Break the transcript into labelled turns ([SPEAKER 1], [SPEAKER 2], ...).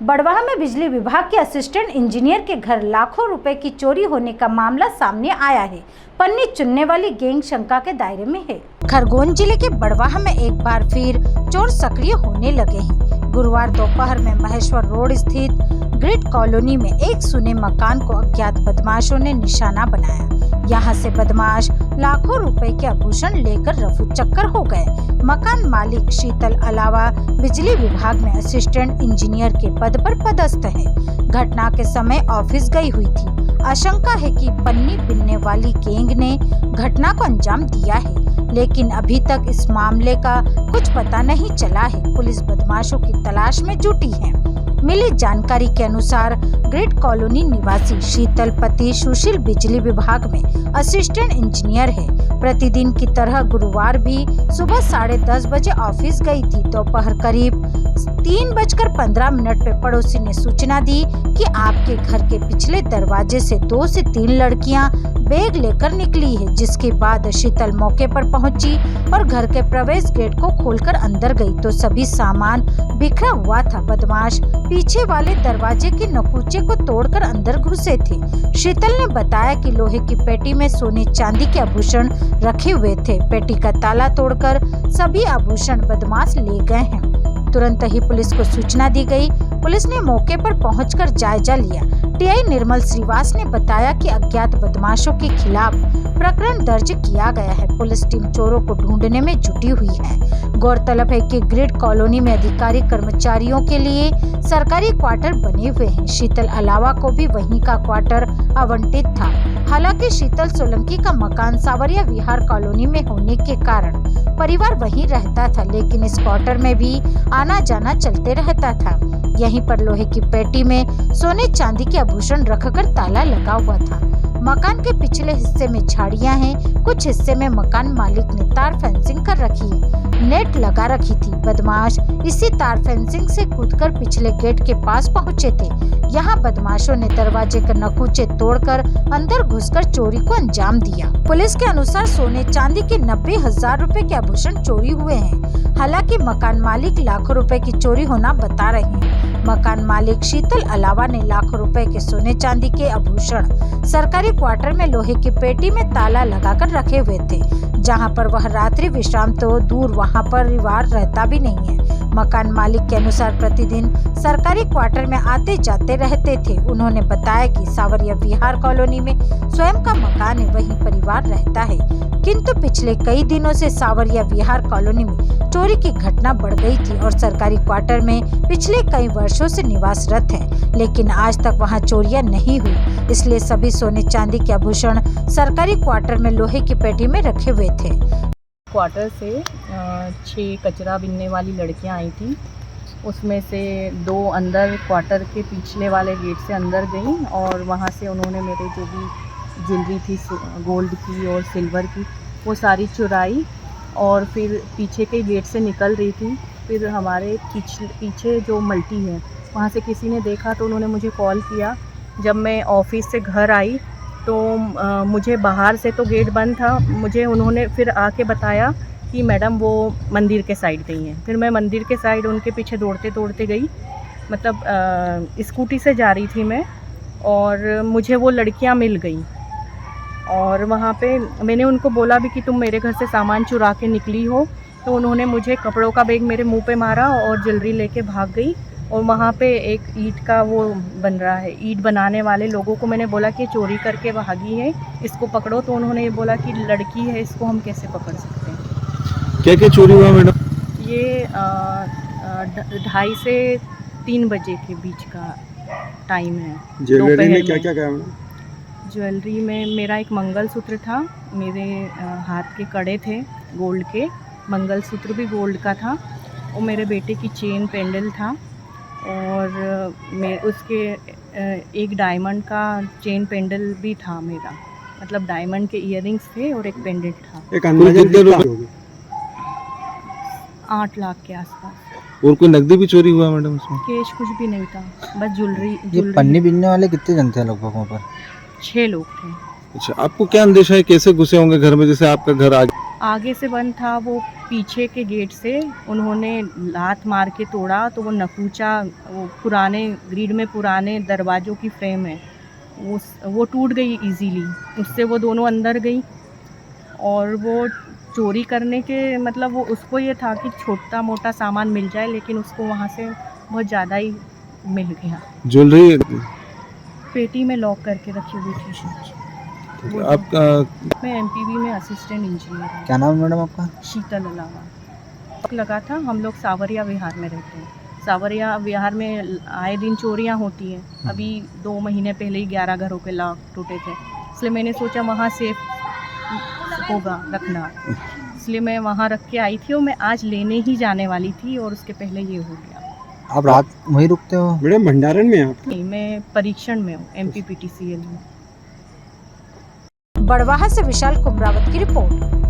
[SPEAKER 1] बड़वाह में बिजली विभाग के असिस्टेंट इंजीनियर के घर लाखों रुपए की चोरी होने का मामला सामने आया है। पन्नी चुनने वाली गैंग शंका के दायरे में है। खरगोन जिले के बड़वाह में एक बार फिर चोर सक्रिय होने लगे हैं। गुरुवार दोपहर में महेश्वर रोड स्थित ग्रिड कॉलोनी में एक सुने मकान को अज्ञात बदमाशों ने निशाना बनाया। यहां से बदमाश लाखों रुपए के आभूषण लेकर रफू चक्कर हो गए। मकान मालिक शीतल अलावा बिजली विभाग में असिस्टेंट इंजीनियर के पद पर पदस्थ है। घटना के समय ऑफिस गई हुई थी। आशंका है कि पन्नी बिनने वाली गैंग ने घटना को अंजाम दिया है, लेकिन अभी तक इस मामले का कुछ पता नहीं चला है। पुलिस बदमाशों की तलाश में जुटी है। मिली जानकारी के अनुसार ग्रिड कॉलोनी निवासी शीतल पति सुशील बिजली विभाग में असिस्टेंट इंजीनियर है। प्रतिदिन की तरह गुरुवार भी सुबह 10:30 बजे ऑफिस गई थी। दोपहर करीब 3:15 पे पड़ोसी ने सूचना दी कि आपके घर के पिछले दरवाजे से 2 से 3 लड़कियां बैग लेकर निकली है। जिसके बाद शीतल मौके पर पहुंची और घर के प्रवेश गेट को खोलकर अंदर गई तो सभी सामान बिखरा हुआ था। बदमाश पीछे वाले दरवाजे के नकूचे को तोड़कर अंदर घुसे थे। शीतल ने बताया कि लोहे की पेटी में सोने चांदी के आभूषण रखे हुए थे। पेटी का ताला तोड़कर सभी आभूषण बदमाश ले गए हैं। तुरंत ही पुलिस को सूचना दी गई। पुलिस ने मौके पर पहुंचकर जायजा लिया। टीआई निर्मल श्रीवास ने बताया कि अज्ञात बदमाशों के खिलाफ प्रकरण दर्ज किया गया है। पुलिस टीम चोरों को ढूंढने में जुटी हुई है। गौरतलब है कि ग्रिड कॉलोनी में अधिकारी कर्मचारियों के लिए सरकारी क्वार्टर बने हुए हैं। शीतल अलावा को भी वहीं का क्वार्टर आवंटित था। हालांकि शीतल सोलंकी का मकान सावरिया विहार कॉलोनी में होने के कारण परिवार वहीं रहता था, लेकिन इस क्वार्टर में भी आना जाना चलते रहता था। यहीं पर लोहे की पेटी में सोने चांदी के आभूषण रखकर ताला लगा हुआ था। मकान के पिछले हिस्से में झाड़ियां हैं। कुछ हिस्से में मकान मालिक ने तार फेंसिंग कर रखी है। नेट लगा रखी थी। बदमाश इसी तार फेंसिंग से कूदकर पिछले गेट के पास पहुंचे थे। यहाँ बदमाशों ने दरवाजे के नकूचे तोड़कर अंदर घुसकर चोरी को अंजाम दिया। पुलिस के अनुसार सोने चांदी के 90,000 रुपए के आभूषण चोरी हुए हैं। हालांकि मकान मालिक लाखों रुपए की चोरी होना बता रहे हैं। मकान मालिक शीतल अलावा ने लाखों रुपए के सोने चांदी के आभूषण सरकारी क्वार्टर में लोहे की पेटी में ताला लगाकर रखे हुए थे। जहां पर वह रात्रि विश्राम तो दूर वहां पर परिवार रहता भी नहीं है। मकान मालिक के अनुसार प्रतिदिन सरकारी क्वार्टर में आते जाते रहते थे। उन्होंने बताया कि सावरिया विहार कॉलोनी में स्वयं का मकान है, वहीं परिवार रहता है। किंतु पिछले कई दिनों से सावरिया विहार कॉलोनी में चोरी की घटना बढ़ गई थी और सरकारी क्वार्टर में पिछले कई वर्षों से निवासरत है, लेकिन आज तक वहां चोरियां नहीं हुई। इसलिए सभी सोने चांदी के आभूषण सरकारी क्वार्टर में लोहे की पेटी में रखे हुए थे।
[SPEAKER 2] क्वार्टर से 6 कचरा बिनने वाली लड़कियां आई थी। उसमें से 2 अंदर क्वार्टर के पिछले वाले गेट से अंदर गईं और वहां से उन्होंने मेरे जो भी ज्वेलरी थी गोल्ड की और सिल्वर की वो सारी चुराई और फिर पीछे के गेट से निकल रही थी। फिर हमारे पीछे जो मल्टी है वहाँ से किसी ने देखा तो उन्होंने मुझे कॉल किया। जब मैं ऑफिस से घर आई तो मुझे बाहर से तो गेट बंद था। मुझे उन्होंने फिर आके बताया कि मैडम वो मंदिर के साइड गई हैं। फिर मैं मंदिर के साइड उनके पीछे दौड़ते दौड़ते गई। मतलब स्कूटी से जा रही थी मैं और मुझे वो लड़कियां मिल गई और वहाँ पे मैंने उनको बोला भी कि तुम मेरे घर से सामान चुरा के निकली हो, तो उन्होंने मुझे कपड़ों का बैग मेरे मुंह पे मारा और ज्वेलरी लेके भाग गई। और वहाँ पे एक ईंट का वो बन रहा है, ईंट बनाने वाले लोगों को मैंने बोला कि चोरी करके भागी है, इसको पकड़ो। तो उन्होंने ये बोला कि लड़की है, इसको हम कैसे पकड़ सकते हैं।
[SPEAKER 3] क्या क्या चोरी हुआ मैडम?
[SPEAKER 2] ये 2:30 से 3 बजे के बीच का टाइम है।
[SPEAKER 3] ज्वेलरी में क्या क्या मैडम?
[SPEAKER 2] ज्वेलरी में मेरा एक मंगलसूत्र था, मेरे हाथ के कड़े थे गोल्ड के, मंगलसूत्र भी गोल्ड का था और मेरे बेटे की चेन पेंडल था और मैं उसके एक डायमंड का चेन पेंडल भी था मेरा। मतलब डायमंड के इयररिंग्स थे और एक पेंडेंट था।
[SPEAKER 3] एक अंदाजा कितने होगी?
[SPEAKER 2] 8 लाख के आसपास।
[SPEAKER 3] और कोई नकदी भी चोरी हुआ मैडम उसमें?
[SPEAKER 2] कैश कुछ भी नहीं था, बस ज्वेलरी।
[SPEAKER 4] ये पन्नी बिनने वाले कितने जन थे लगभग वहाँ पर?
[SPEAKER 2] 6 लोग थे।
[SPEAKER 3] अच्छा, आपको क्या अंदेशा है कैसे घुसे होंगे घर में? जैसे आपका घर आगे
[SPEAKER 2] से बंद था, वो पीछे के गेट से उन्होंने लात मार के तोड़ा, तो वो नकूचा, वो पुराने ग्रिड में पुराने दरवाज़ों की फ्रेम है, वो टूट गई इजीली। उससे वो दोनों अंदर गई और वो चोरी करने के मतलब वो उसको ये था कि छोटा मोटा सामान मिल जाए, लेकिन उसको वहाँ से बहुत ज़्यादा ही मिल गया।
[SPEAKER 3] ज्वेलरी
[SPEAKER 2] पेटी में लॉक करके रखी हुई थी।
[SPEAKER 3] आपका
[SPEAKER 2] मैं एमपीवी में असिस्टेंट इंजीनियर हूँ।
[SPEAKER 4] क्या नाम है मैडम आपका?
[SPEAKER 2] शीतल अलावा लगा था। हम लोग सावरिया विहार में रहते हैं। सावरिया विहार में आए दिन चोरियां होती हैं। अभी 2 महीने पहले ही 11 घरों के लॉक टूटे थे, इसलिए मैंने सोचा वहाँ सेफ होगा रखना, इसलिए मैं वहाँ रख के आई थी और मैं आज लेने ही जाने वाली थी और उसके पहले ये हो गया।
[SPEAKER 4] आप रात वहीं रुकते हो?
[SPEAKER 3] मैडम भंडारण में आप?
[SPEAKER 2] नहीं, मैं परीक्षण में हूँ, MPPTCL में।
[SPEAKER 1] बड़वाहा से विशाल कुमरावत की रिपोर्ट।